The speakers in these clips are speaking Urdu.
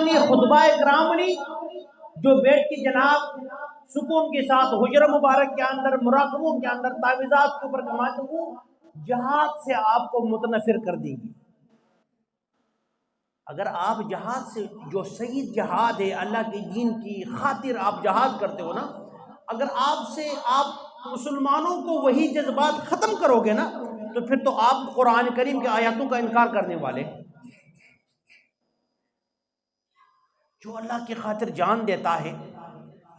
نے خطبہ کرام نے جو بیٹھ کے جناب سکون کے ساتھ حجر مبارک کے اندر مراقبوں کے اندر تعویذات کے اوپر کماتے وہ جہاد سے آپ کو متنفر کر دیں گی. اگر آپ جہاد سے جو صحیح جہاد ہے اللہ کے دین کی خاطر آپ جہاد کرتے ہو نا، اگر آپ مسلمانوں کو وہی جذبات ختم کرو گے نا تو پھر تو آپ قرآن کریم کے آیاتوں کا انکار کرنے والے. جو اللہ کی خاطر جان دیتا ہے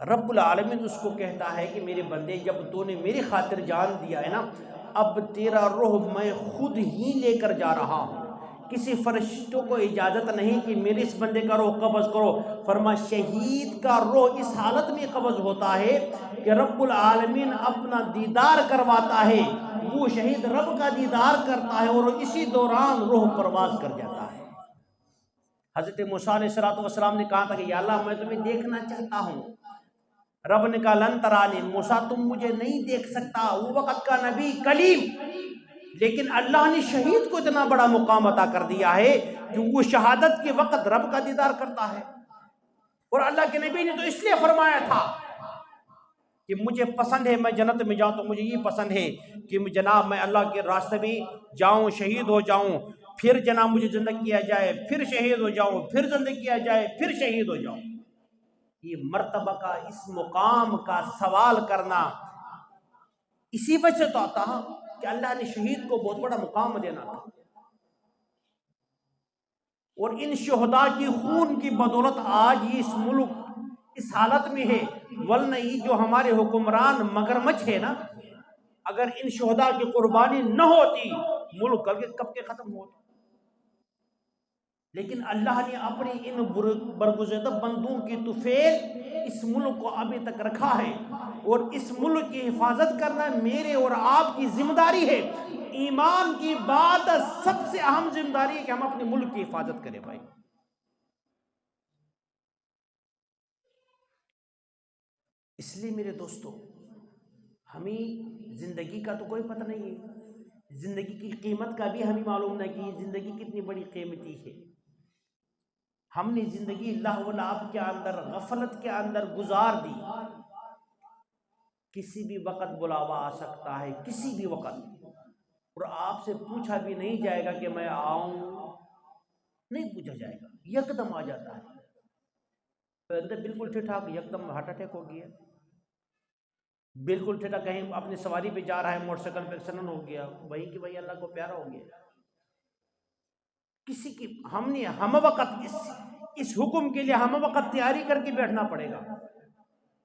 رب العالمین اس کو کہتا ہے کہ میرے بندے جب تو نے میری خاطر جان دیا ہے نا، اب تیرا روح میں خود ہی لے کر جا رہا ہوں. کسی فرشتوں کو اجازت نہیں کہ میرے اس بندے کا روح قبض کرو. فرما شہید کا روح اس حالت میں قبض ہوتا ہے کہ رب العالمین اپنا دیدار کرواتا ہے، وہ شہید رب کا دیدار کرتا ہے اور اسی دوران روح پرواز کر جاتا ہے. حضرت موسیٰ علیہ السلام نے کہا تھا کہ یا اللہ میں تمہیں دیکھنا چاہتا ہوں. رب نے کہا لن ترانی، موسیٰ تم مجھے نہیں دیکھ سکتا. وہ وقت کا نبی کلیم، لیکن اللہ نے شہید کو اتنا بڑا مقام عطا کر دیا ہے کہ وہ شہادت کے وقت رب کا دیدار کرتا ہے. اور اللہ کے نبی نے تو اس لیے فرمایا تھا کہ مجھے پسند ہے میں جنت میں جاؤں تو مجھے یہ پسند ہے کہ جناب میں اللہ کے راستے میں جاؤں، شہید ہو جاؤں، پھر جناب مجھے زندہ کیا جائے، پھر شہید ہو جاؤں، پھر زندہ کیا جائے، پھر شہید ہو جاؤں. یہ مرتبہ کا اس مقام کا سوال کرنا اسی وجہ تو آتا کہ اللہ نے شہید کو بہت بڑا مقام دینا تھا. اور ان شہداء کی خون کی بدولت آج یہ اس ملک اس حالت میں ہے. ورنہ یہ جو ہمارے حکمران مگرمچھ ہے نا، اگر ان شہداء کی قربانی نہ ہوتی ملک کب کے ختم ہوتا. لیکن اللہ نے اپنی ان برگزیدہ بندوں کی طفیل اس ملک کو ابھی تک رکھا ہے، اور اس ملک کی حفاظت کرنا میرے اور آپ کی ذمہ داری ہے. ایمان کی بات سب سے اہم ذمہ داری ہے کہ ہم اپنے ملک کی حفاظت کریں بھائی. اس لیے میرے دوستو ہمیں زندگی کا تو کوئی پتہ نہیں ہے، زندگی کی قیمت کا بھی ہمیں معلوم نہیں کہ زندگی کتنی بڑی قیمتی ہے. ہم نے زندگی لہو و لعب کے اندر غفلت کے اندر گزار دی. کسی بھی وقت بلاوا آ سکتا ہے، کسی بھی وقت، اور آپ سے پوچھا بھی نہیں جائے گا کہ میں آؤں، نہیں پوچھا جائے گا، یکدم آ جاتا ہے. بالکل ٹھیک ٹھاک یکدم ہارٹ اٹیک ہو گیا، بالکل ٹھیک ٹھاک کہیں اپنی سواری پہ جا رہا ہے موٹر سائیکل پہ ایکسیڈنٹ ہو گیا، وہی کہ وہی اللہ کو پیارا ہو گیا. کسی کی ہم نے ہم وقت اس حکم کے لیے ہم وقت تیاری کر کے بیٹھنا پڑے گا.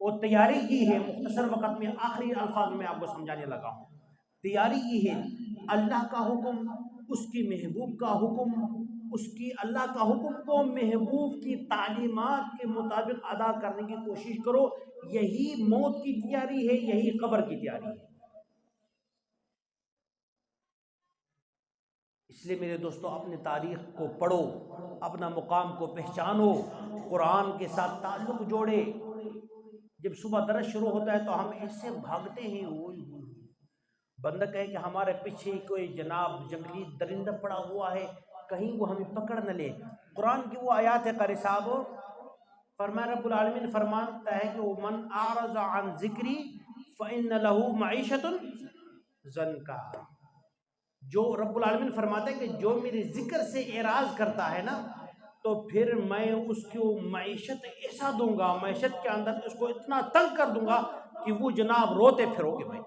اور تیاری کی ہے، مختصر وقت میں آخری الفاظ میں آپ کو سمجھانے لگا ہوں. تیاری کی ہے اللہ کا حکم، اس کی محبوب کا حکم، اس کی اللہ کا حکم کو محبوب کی تعلیمات کے مطابق ادا کرنے کی کوشش کرو. یہی موت کی تیاری ہے، یہی قبر کی تیاری ہے. اس لیے میرے دوستو اپنے تاریخ کو پڑھو، اپنا مقام کو پہچانو، قرآن کے ساتھ تعلق جوڑے. جب صبح درس شروع ہوتا ہے تو ہم ایسے بھاگتے ہیں، بندہ کہے کہ ہمارے پیچھے کوئی جناب جنگلی درندہ پڑا ہوا ہے، کہیں وہ ہمیں پکڑ نہ لے. قرآن کی وہ آیات ہے قاری صاحب، فرمایا رب العالمین فرماتا ہے کہ من اعرض عن ذکری فإن له معیشۃ ضنکا. جو رب العالمین فرماتا ہے کہ جو میرے ذکر سے اعراض کرتا ہے نا تو پھر میں اس کو معیشت ایسا دوں گا، معیشت کے اندر اس کو اتنا تنگ کر دوں گا کہ وہ جناب روتے پھرو گے بھائی.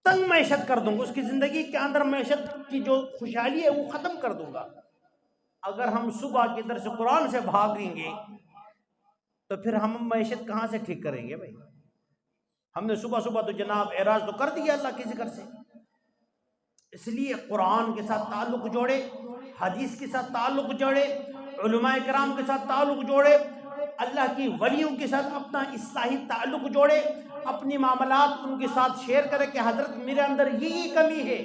تنگ معیشت کر دوں گا، اس کی زندگی کے اندر معیشت کی جو خوشحالی ہے وہ ختم کر دوں گا. اگر ہم صبح کی درس قرآن سے بھاگیں گے تو پھر ہم معیشت کہاں سے ٹھیک کریں گے بھائی. ہم نے صبح صبح تو جناب اعراض تو کر دیا اللہ کے ذکر سے. اس لیے قرآن کے ساتھ تعلق جوڑے، حدیث کے ساتھ تعلق جوڑے، علماء کرام کے ساتھ تعلق جوڑے، اللہ کی ولیوں کے ساتھ اپنا اصلاحی تعلق جوڑے، اپنی معاملات ان کے ساتھ شیئر کرے کہ حضرت میرے اندر یہ کمی ہے.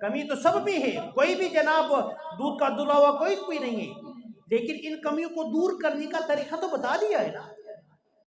کمی تو سب بھی ہے، کوئی بھی جناب دودھ کا دھلا ہوا کوئی نہیں ہے، لیکن ان کمیوں کو دور کرنے کا طریقہ تو بتا دیا ہے نا.